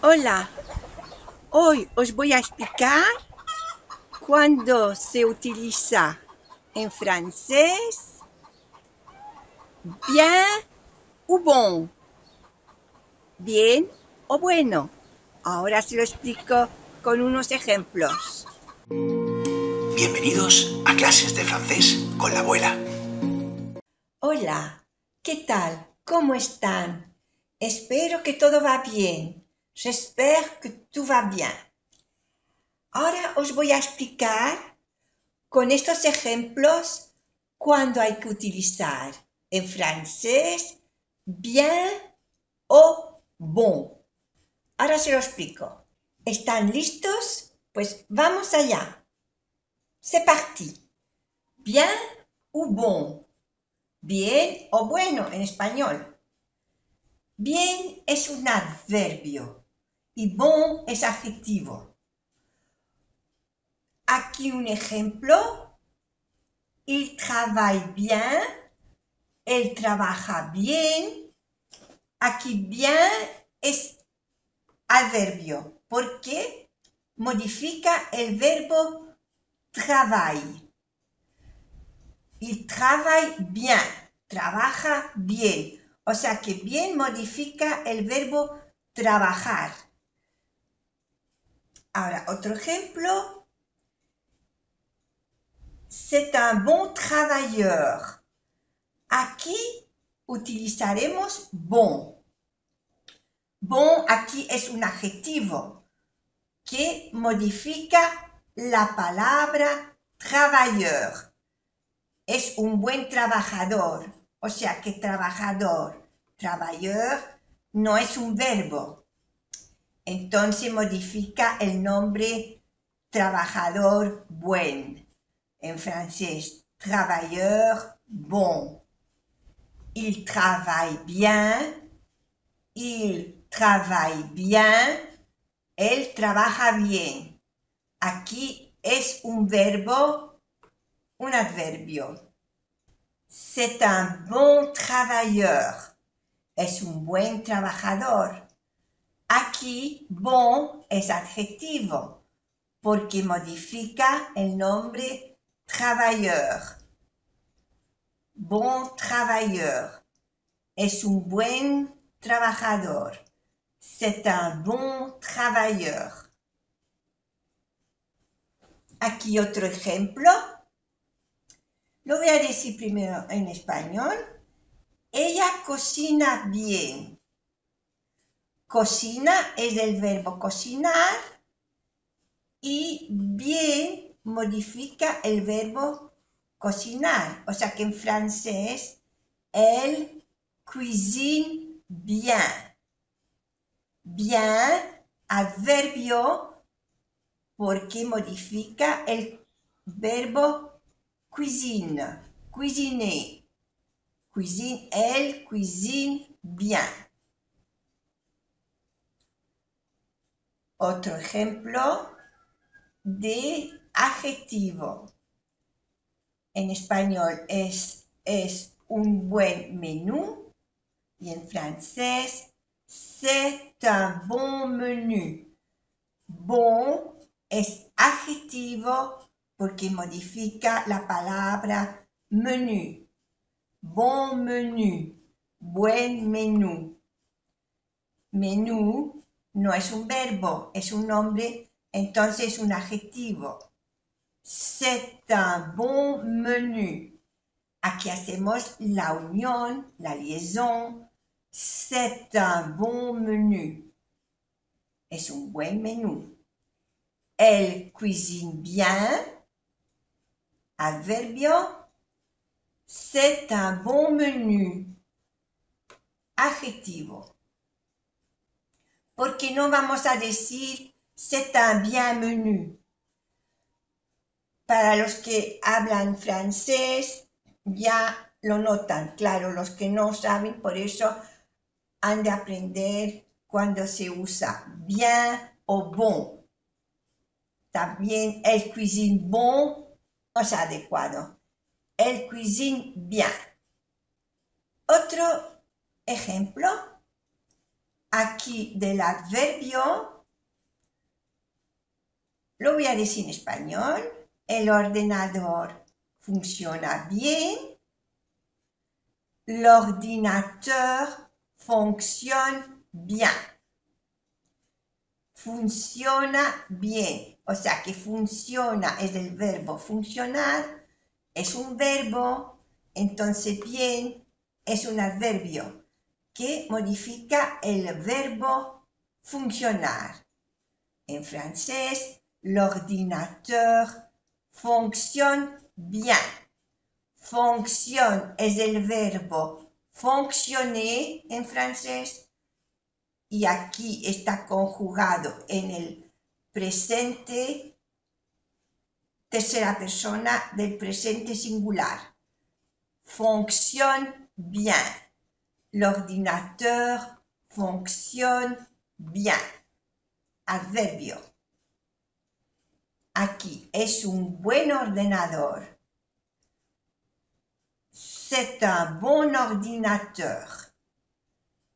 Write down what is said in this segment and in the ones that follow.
Hola, hoy os voy a explicar cuándo se utiliza en francés bien o bon, bien o bueno. Ahora se lo explico con unos ejemplos. Bienvenidos a clases de francés con la abuela. Hola, ¿qué tal? ¿Cómo están? Espero que todo va bien. J'espère que tout va bien. Ahora os voy a explicar con estos ejemplos cuándo hay que utilizar en francés bien o bon. Ahora se lo explico. ¿Están listos? Pues vamos allá. C'est parti. Bien o bon. Bien o bueno en español. Bien es un adverbio y bon es adjetivo. Aquí un ejemplo. Il travaille bien. Él trabaja bien. Aquí bien es adverbio porque modifica el verbo travail. Il travaille bien, trabaja bien. O sea que bien modifica el verbo trabajar. Ahora, otro ejemplo. C'est un bon travailleur. Aquí utilizaremos bon. Bon aquí es un adjetivo que modifica la palabra travailleur. Es un buen trabajador, o sea que trabajador, travailleur, no es un verbo. Entonces modifica el nombre trabajador buen. En francés, travailleur bon. Il travaille bien. Il travaille bien. Él trabaja bien. Aquí es un verbo, un adverbio. C'est un bon travailleur. Es un buen trabajador. Aquí, bon es adjetivo porque modifica el nombre travailleur. Bon travailleur. Es un buen trabajador. C'est un bon travailleur. Aquí otro ejemplo. Lo voy a decir primero en español. Ella cocina bien. Cocina es del verbo cocinar y bien modifica el verbo cocinar. O sea que en francés, elle cuisine bien. Bien, adverbio, porque modifica el verbo cuisine. Cuisiner. Cuisine, elle cuisine bien. Otro ejemplo de adjetivo. En español es un buen menú y en francés c'est un bon menu. Bon es adjetivo porque modifica la palabra menú. Bon menú, buen menú. Menú no es un verbo, es un nombre, entonces es un adjetivo. C'est un bon menu. Aquí hacemos la unión, la liaison. C'est un bon menu. Es un buen menú. Elle cuisine bien. Adverbio. C'est un bon menu. Adjetivo. Porque no vamos a decir c'est un bien menu. Para los que hablan francés ya lo notan, claro, los que no saben, por eso han de aprender cuando se usa bien o bon. También elle cuisine bon, no es adecuado. Elle cuisine bien. Otro ejemplo. aquí del adverbio, lo voy a decir en español. El ordenador funciona bien. L'ordinateur fonctionne bien. Funciona bien. O sea que funciona es el verbo funcionar. Es un verbo. Entonces bien es un adverbio que modifica el verbo funcionar. En francés, l'ordinateur fonctionne bien. Fonction es el verbo fonctionner en francés y aquí está conjugado en el presente, tercera persona del presente singular. Fonctionne bien. L'ordinateur fonctionne bien. Adverbio. Aquí es un buen ordenador. C'est un bon ordinateur.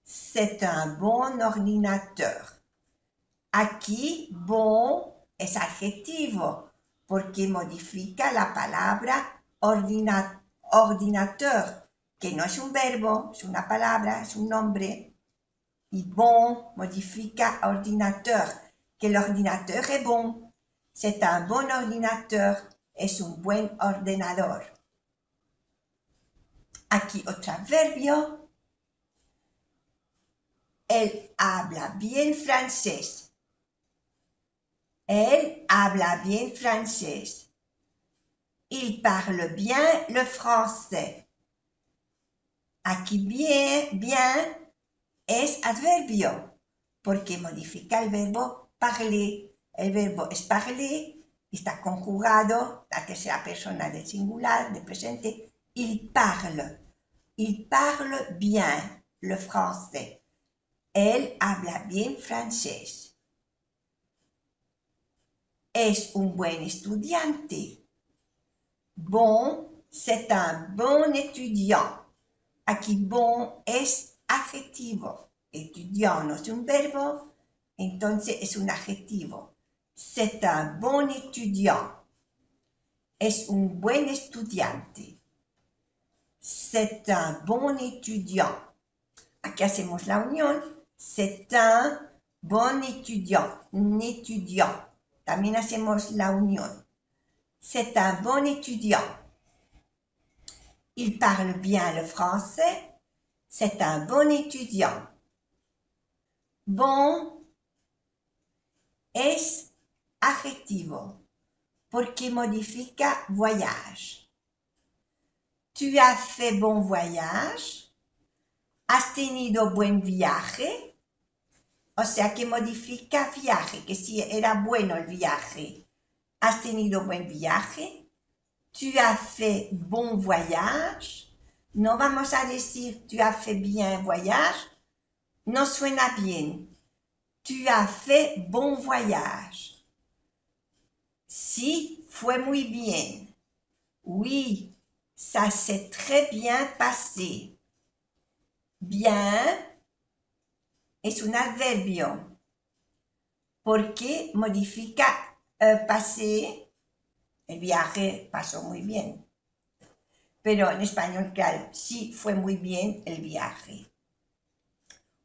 C'est un bon ordinateur. Aquí, bon es adjetivo porque modifica la palabra ordinateur, que no es un verbo, es una palabra, es un nombre. Y bon modifica ordinateur, que l'ordinateur est bon. C'est un bon ordinateur, es un buen ordenador. Aquí otro adverbio. Él habla bien francés. Elle habla bien francés. Il parle bien le français. Aquí bien es adverbio, porque modifica el verbo parler. El verbo es parler, está conjugado, la tercera persona del singular, del presente. Il parle bien le français. Elle habla bien francés. Es un buen estudiante. Bon, c'est un bon étudiant. Aquí bon es adjetivo. Étudiant no es un verbo, entonces es un adjetivo. C'est un bon étudiant. Es un buen estudiante. C'est un bon étudiant. Aquí hacemos la unión. C'est un bon étudiant. Un étudiant. También hacemos la unión. C'est un bon étudiant. Il parle bien le français. C'est un bon étudiant. Bon es adjetivo porque modifica voyage. Tu as fait bon voyage. Has tenido buen viaje. O sea que modifica viaje, que si era bueno el viaje. Has tenido buen viaje. Tu as fait bon voyage. No vamos a decir tu as fait bien voyage. No suena bien. Tu as fait bon voyage. Si, fue muy bien. Oui, ça s'est très bien passé. Bien es un adverbio porque modifica pasé. El viaje pasó muy bien. Pero en español, claro, sí fue muy bien el viaje.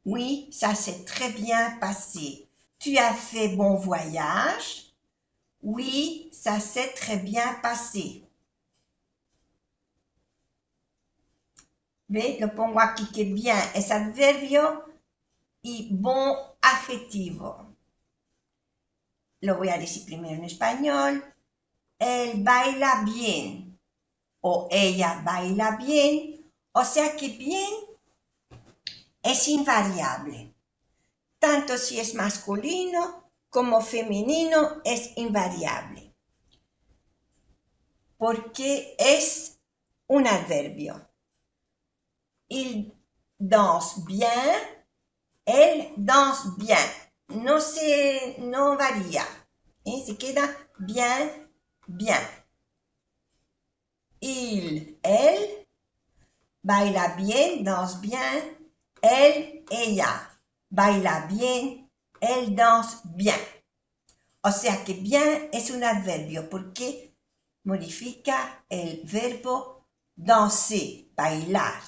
Oui, ça s'est très bien passé. Tu as fait bon voyage. Oui, ça s'est très bien passé. ¿Ve? Lo pongo aquí que bien es adverbio y bon adjetivo. Lo voy a decir primero en español. Él baila bien o ella baila bien. O sea que bien es invariable. Tanto si es masculino como femenino es invariable. Porque es un adverbio. Il danse bien, elle danse bien. No varía. Se queda bien, bien. Il, elle, baila bien, danse bien. Elle, ella, baila bien, elle danse bien. O sea que bien es un adverbio porque modifica el verbo danser, bailar.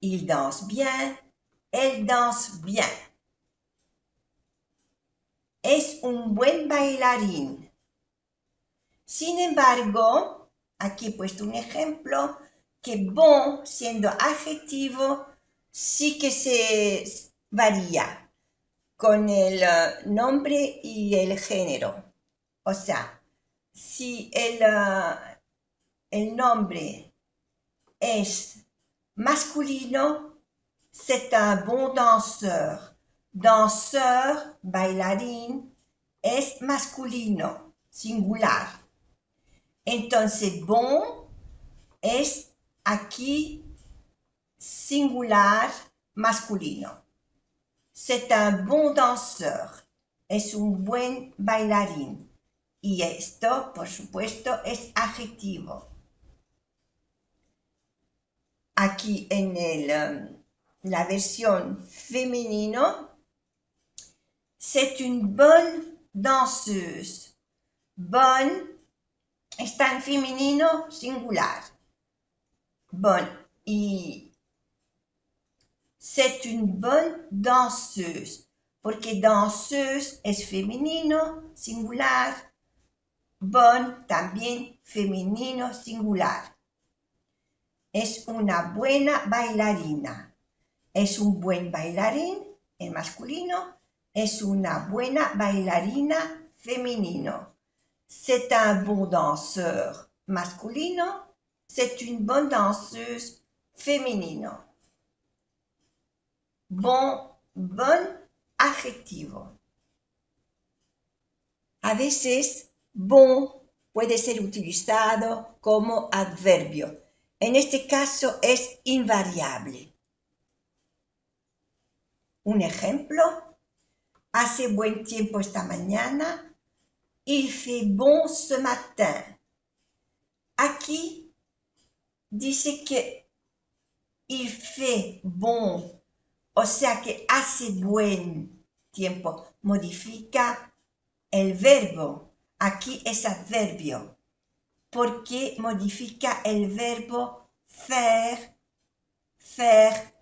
Il danse bien, elle danse bien. Es un buen bailarín. Sin embargo, aquí he puesto un ejemplo que bon, siendo adjetivo, sí que se varía con el nombre y el género. O sea, si el nombre es masculino, c'est un bon danseur. Danseur, bailarín, es masculino, singular. Entonces, bon es aquí singular masculino. C'est un bon danseur. Es un buen bailarín. Y esto, por supuesto, es adjetivo. Aquí en la versión femenino, c'est une bonne danseuse. Bonne está en femenino singular. Bonne. Y c'est une bonne danseuse. Porque danseuse es femenino singular. Bonne también femenino singular. Es una buena bailarina. Es un buen bailarín en masculino. Es una buena bailarina femenino. C'est un bon danseur masculino. C'est une bonne danseuse féminino. Bon, bon, adjetivo. A veces, bon puede ser utilizado como adverbio. En este caso es invariable. Un ejemplo, hace buen tiempo esta mañana. Il fait bon ce matin. Aquí dice que il fait bon, o sea que hace buen tiempo. Modifica el verbo. Aquí es adverbio, porque modifica el verbo faire, faire.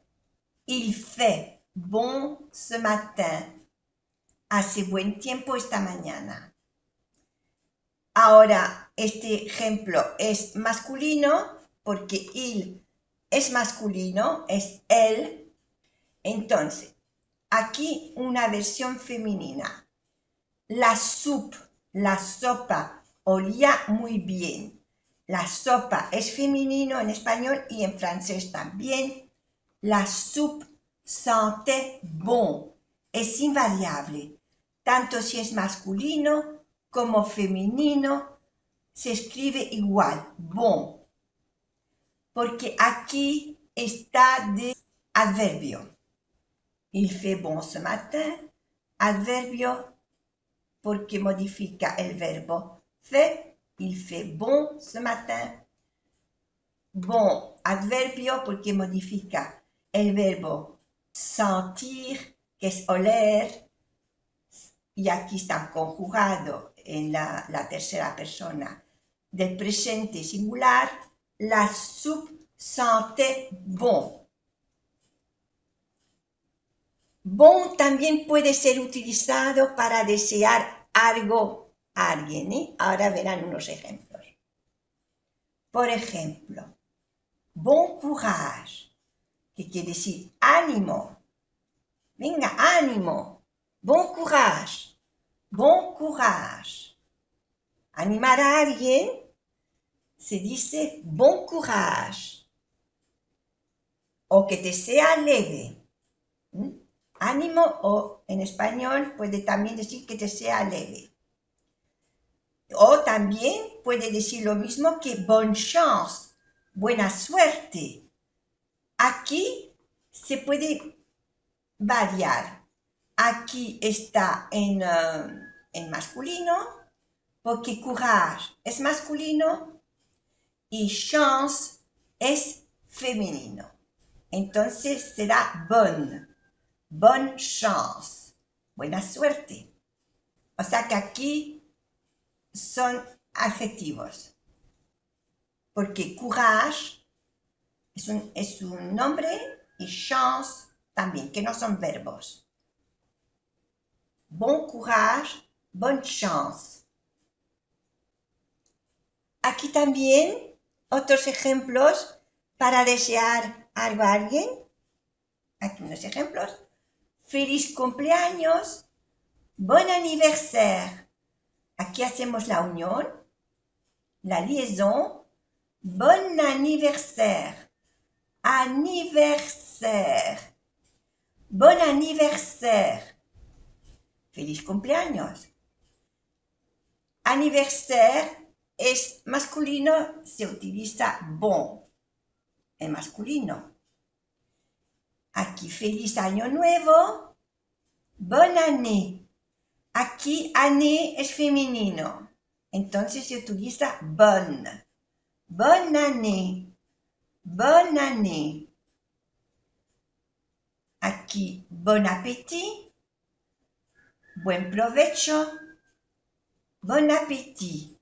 Il fait bon ce matin. Hace buen tiempo esta mañana. Ahora, este ejemplo es masculino porque il es masculino, es él. Entonces, aquí una versión femenina. La soupe, la sopa, olía muy bien. La sopa es femenino en español y en francés también. La soupe sentait bon. Es invariable. Tanto si es masculino como femenino, se escribe igual, bon. Porque aquí está de adverbio. Il fait bon ce matin, adverbio porque modifica el verbo fait. Il fait bon ce matin. Bon, adverbio porque modifica el verbo sentir, que es oler, y aquí está conjugado en la tercera persona del presente singular. La soupe sentait bon. Bon también puede ser utilizado para desear algo a alguien, ¿eh? Ahora verán unos ejemplos. Por ejemplo, bon courage, que quiere decir ánimo. Venga, ánimo. Bon courage. Bon courage. Animar a alguien se dice bon courage. O que te sea leve. Ánimo, o en español puede también decir que te sea leve. O también puede decir lo mismo que bonne chance, buena suerte. Aquí se puede variar. Aquí está en masculino, porque courage es masculino y chance es femenino. Entonces será bonne. bonne chance, buena suerte. O sea que aquí son adjetivos, porque courage es un nombre y chance también, que no son verbos. Bon courage, bonne chance. Aquí también otros ejemplos para desear algo a alguien. Aquí unos ejemplos. Feliz cumpleaños, bon anniversaire. Aquí hacemos la unión, la liaison. Bon anniversaire. Anniversaire. Bon anniversaire. Feliz cumpleaños. Anniversaire es masculino, se utiliza bon en masculino. Aquí feliz año nuevo, bonne année. Aquí année es femenino, entonces se utiliza bonne. Bonne année, bonne année. Aquí bon appétit, buen provecho, bon appétit.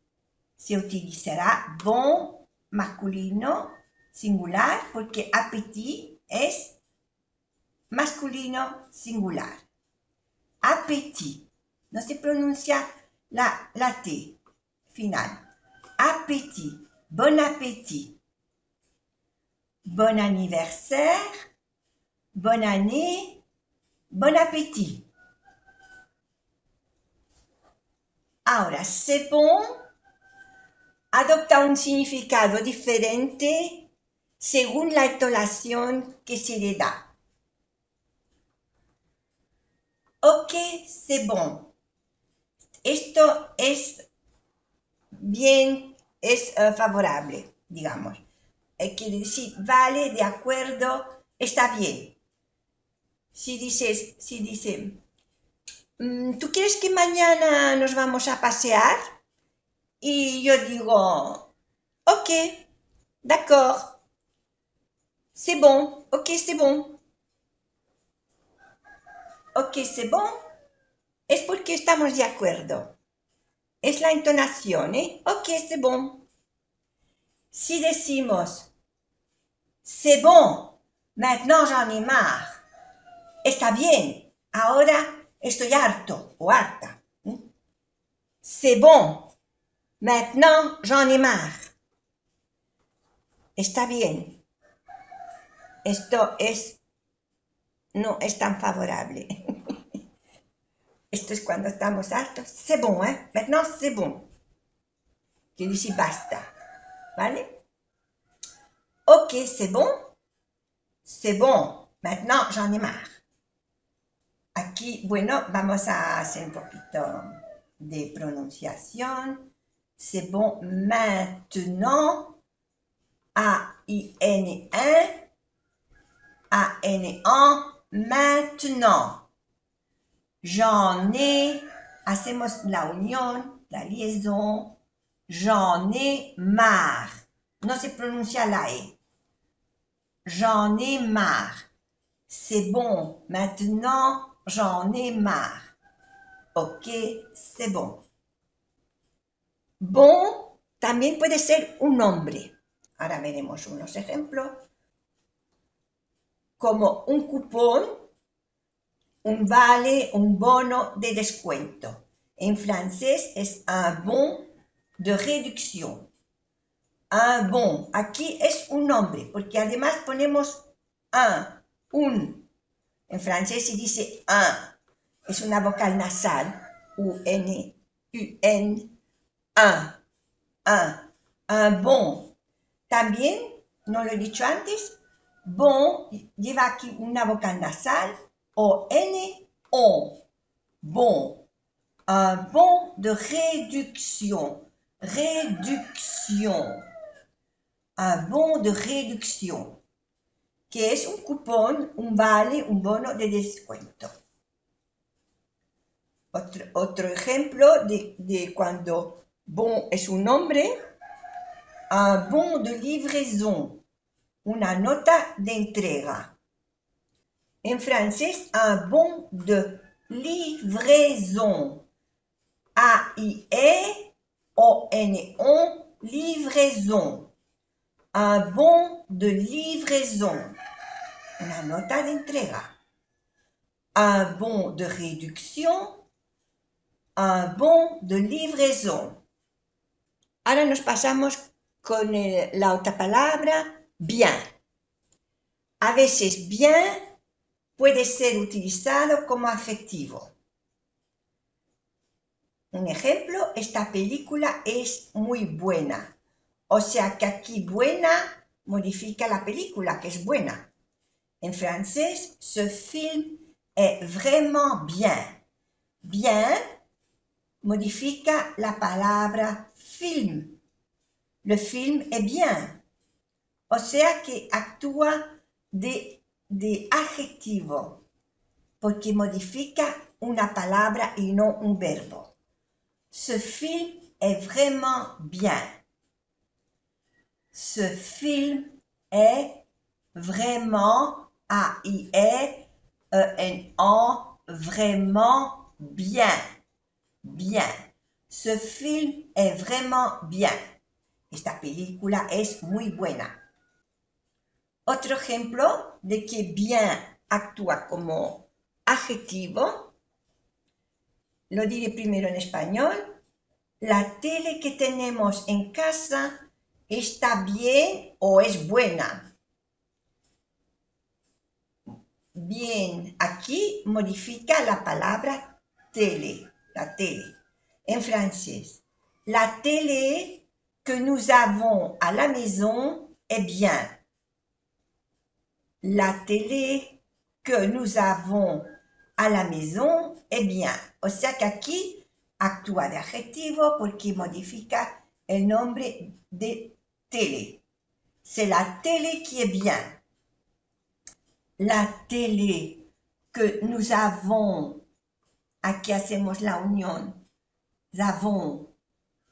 Se utilizará bon masculino singular porque appétit es masculino singular. Appétit. No se pronuncia la T final. Appétit. Bon appétit. Bon anniversaire. Bonne année. Bon appétit. Ahora, c'est bon adopta un significado diferente según la entonación que se le da. Ok, c'est bon. Esto es bien, es favorable, digamos. Quiere decir, vale, de acuerdo, está bien. Si dice, ¿tú quieres que mañana nos vamos a pasear? Y yo digo, ok, d'accord, c'est bon, ok, c'est bon. Ok, c'est bon, es porque estamos de acuerdo. Es la entonación, ¿eh? Ok, c'est bon. Si decimos, c'est bon, maintenant j'en ai marre. Está bien, ahora estoy harto o harta. C'est bon, maintenant j'en ai marre. Está bien. Esto no es tan favorable. Esto es cuando estamos hartos. C'est bon, ¿eh? Maintenant c'est bon. Quiere decir basta. ¿Vale? Ok, c'est bon. C'est bon. Maintenant j'en ai marre. Aquí, bueno, vamos a hacer un poquito de pronunciación. C'est bon maintenant. A-I-N-1. A-N-1. Maintenant. J'en ai. Hacemos la unión, la liaison. J'en ai marre. No se pronuncia la E. J'en ai marre. C'est bon. Maintenant, j'en ai marre. Ok, c'est bon. Bon también puede ser un nombre. Ahora veremos unos ejemplos. Como un cupón, un vale, un bono de descuento. En francés es un bon de réduction. Un bon. Aquí es un nombre, porque además ponemos un. En francés se dice un. Es una vocal nasal. U-N, U-N. Un bon. También, no lo he dicho antes, bon lleva aquí una vocal nasal, O-N, on. Bon. Un bon de réduction. Réduction. Un bon de réduction. Que es un cupón, un vale, un bono de descuento. Otro ejemplo de cuando bon es un nombre, un bon de livraison, una nota de entrega. En francés, un bon de livraison. A-I-E-O-N-O, livraison. Un bon de livraison. Una nota de entrega. Un bon de réduction. Un bon de livraison. Ahora nos pasamos con la otra palabra, bien. A veces bien puede ser utilizado como adjetivo. Un ejemplo, esta película es muy buena. O sea que aquí buena modifica la película, que es buena. En francés, ce film est vraiment bien. Bien modifica la palabra film. Le film est bien. O sea que actúa de adjetivo, porque modifica una palabra y no un verbo. Ce film est vraiment bien. Ce film est vraiment, A-I-E-E-N-O, vraiment bien. Bien. Ce film est vraiment bien. Esta película es muy buena. Otro ejemplo de que bien actúa como adjetivo, lo diré primero en español. La tele que tenemos en casa está bien o es buena. Bien, aquí modifica la palabra télé, la télé. En francés, la télé que nous avons à la maison est bien. La télé que nous avons à la maison est bien. O sea que aquí actúa de adjetivo porque modifica el nombre de télé. C'est la télé qui est bien. La télé que nous avons, aquí hacemos la unión, avons,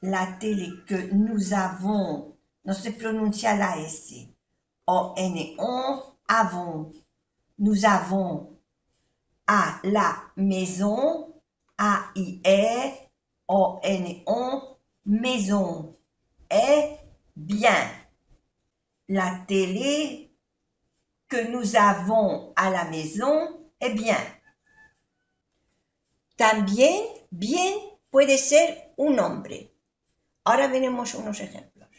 la télé que nous avons, no se pronuncia la S, O-N-O, avons, nous avons, à la maison, A-I-E-O-N-O, maison, est bien. La télé que nous avons à la maison est bien. También, bien puede ser un nombre. Ahora veremos unos ejemplos.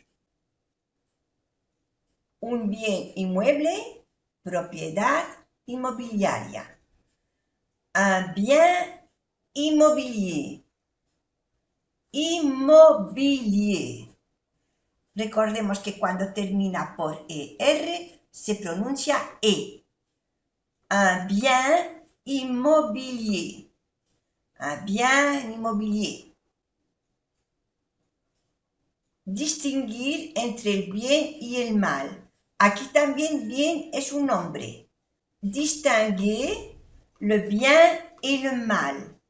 Un bien inmueble, propiedad inmobiliaria. Un bien immobilier. Inmobilier. Recordemos que cuando termina por ER se pronuncia E. Un bien immobilier. Un bien immobilier. Distinguir entre el bien y el mal. Aquí también bien es un nombre. Distinguer le bien y le mal.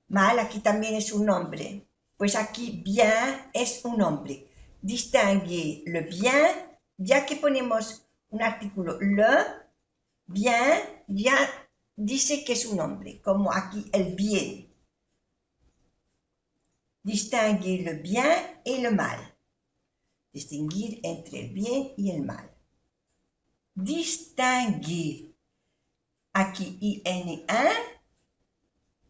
Mal aquí también es un nombre. Pues aquí bien es un nombre. Distinguer le bien, ya que ponemos un artículo le, bien ya dice que es un nombre, como aquí el bien. Distinguer le bien et le mal. Distinguir entre el bien y el mal. Distinguer. Aquí I-N-1,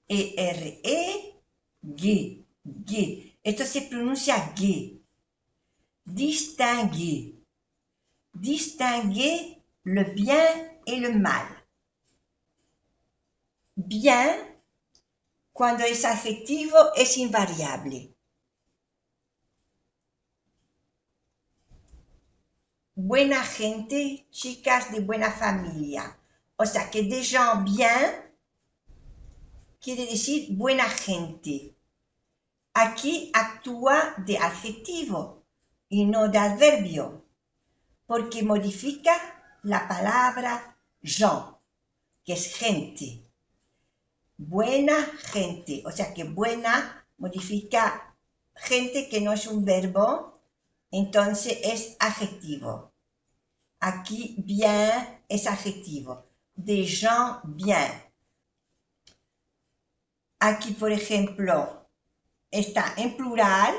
E-R-E, G, G. Esto se pronuncia G. Distinguer. Distinguer le bien et le mal. Bien, cuando es adjetivo, es invariable. Buena gente, chicas de buena familia. O sea que des gens bien quiere decir buena gente. Aquí actúa de adjetivo y no de adverbio, porque modifica la palabra gens, que es gente. Buena gente, o sea que buena modifica gente, que no es un verbo, entonces es adjetivo. Aquí bien es adjetivo. des gens bien. Aquí, por ejemplo, está en plural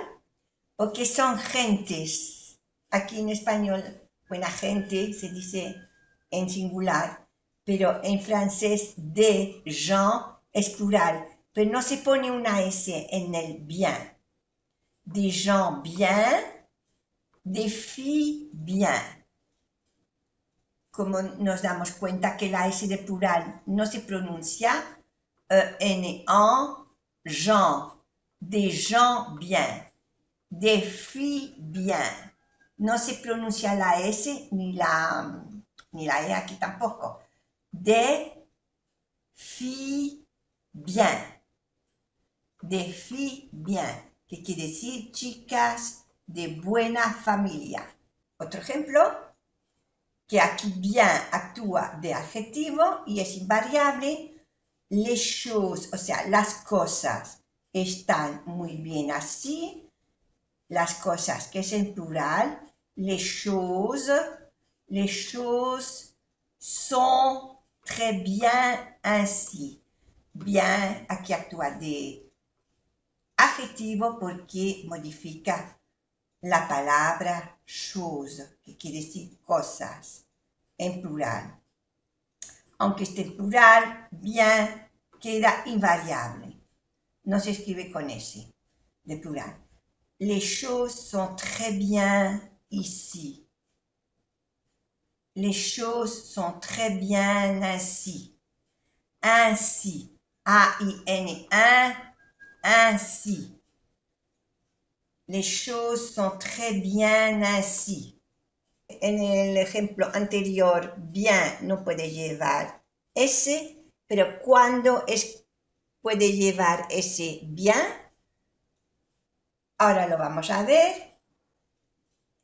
porque son gentes. Aquí en español, buena gente se dice en singular, pero en francés, des gens es plural, pero no se pone una S en el bien. Des gens bien, des filles bien. Como nos damos cuenta que la S de plural no se pronuncia, N, en, gens, des gens bien, des filles bien. No se pronuncia la S ni la E aquí tampoco. Des filles bien, des filles bien, que quiere decir chicas de buena familia. Otro ejemplo, que aquí bien actúa de adjetivo y es invariable. Les choses, o sea, las cosas están muy bien así. Las cosas, que es en plural, les choses sont très bien ainsi. Bien, aquí actúa de adjetivo porque modifica la palabra chose, que quiere decir cosas, en plural. Aunque esté en plural, bien queda invariable. No se escribe con S, de plural. Les choses sont très bien ici. Les choses sont très bien ainsi. Ainsi. A-I-N-1. Ainsi. Les choses sont très bien ainsi. En el ejemplo anterior, bien no puede llevar S, pero cuando puede llevar S bien, ahora lo vamos a ver,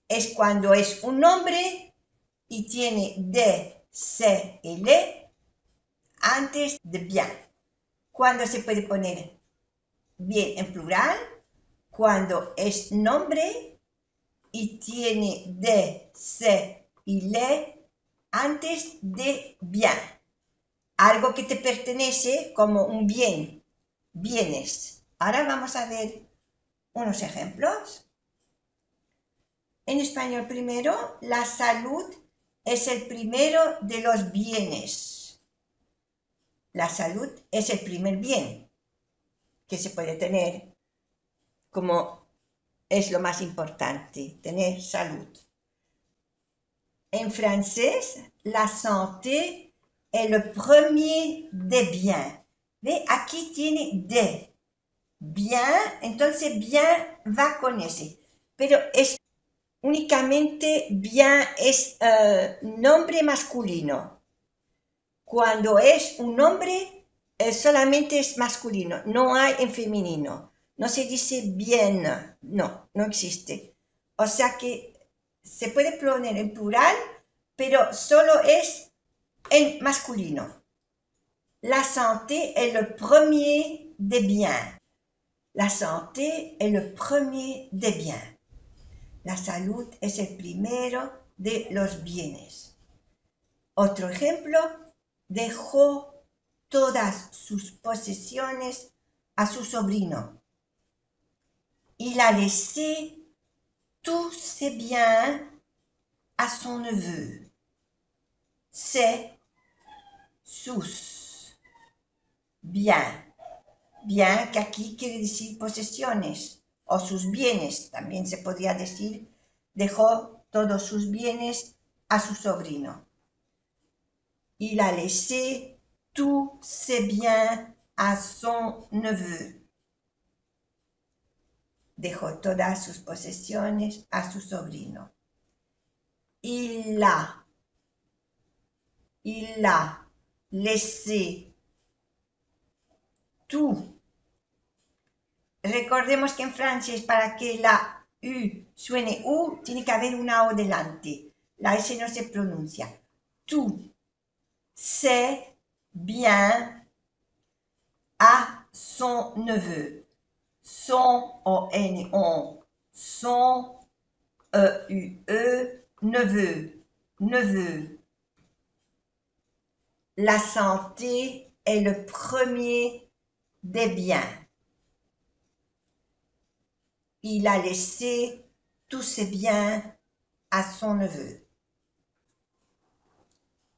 es cuando es un nombre y tiene de, se y le antes de bien. Cuando se puede poner bien en plural, cuando es nombre y tiene de, se y le antes de bien. Algo que te pertenece como un bien, bienes. Ahora vamos a ver unos ejemplos. En español primero, la salud es el primero de los bienes. La salud es el primer bien que se puede tener, como es lo más importante, tener salud. En francés, la santé est le premier des biens. ¿Ve? Aquí tiene de. Bien, entonces bien va con ese. Pero es únicamente bien es nombre masculino. Cuando es un nombre, solamente es masculino. No hay en femenino. No se dice bien. No, no existe. O sea que se puede poner en plural, pero solo es en masculino. La santé est le premier des biens. La santé est le premier des biens. La salud es el primero de los bienes. Otro ejemplo, dejó todas sus posesiones a su sobrino. Il a laissé tous ses biens à son neveu. C'est sus. Bien. Bien, que aquí quiere decir posesiones o sus bienes. También se podría decir, dejó todos sus bienes a su sobrino. Il a laissé tous ses biens à son neveu. Dejó todas sus posesiones a su sobrino. Il a laissé tout. Recordemos que en francés, para que la U suene U, tiene que haber una O delante. La S no se pronuncia. Tout c'est bien à son neveu. Son, O-N, on. Son, E-U-E, neveu. Neveu. la santé est le premier des biens. Il a laissé tous ses biens a son neveu.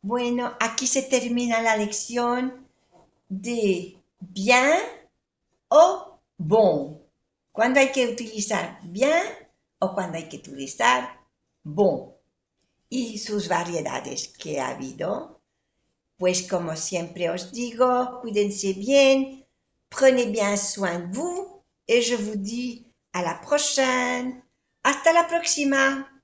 Bueno, aquí se termina la lección de bien o bon. Cuando hay que utilizar bien o cuando hay que utilizar bon. Y sus variedades que ha habido. Pues como siempre os digo, cuídense bien, prenez bien soin de vous et je vous dis à la prochaine. Hasta la próxima.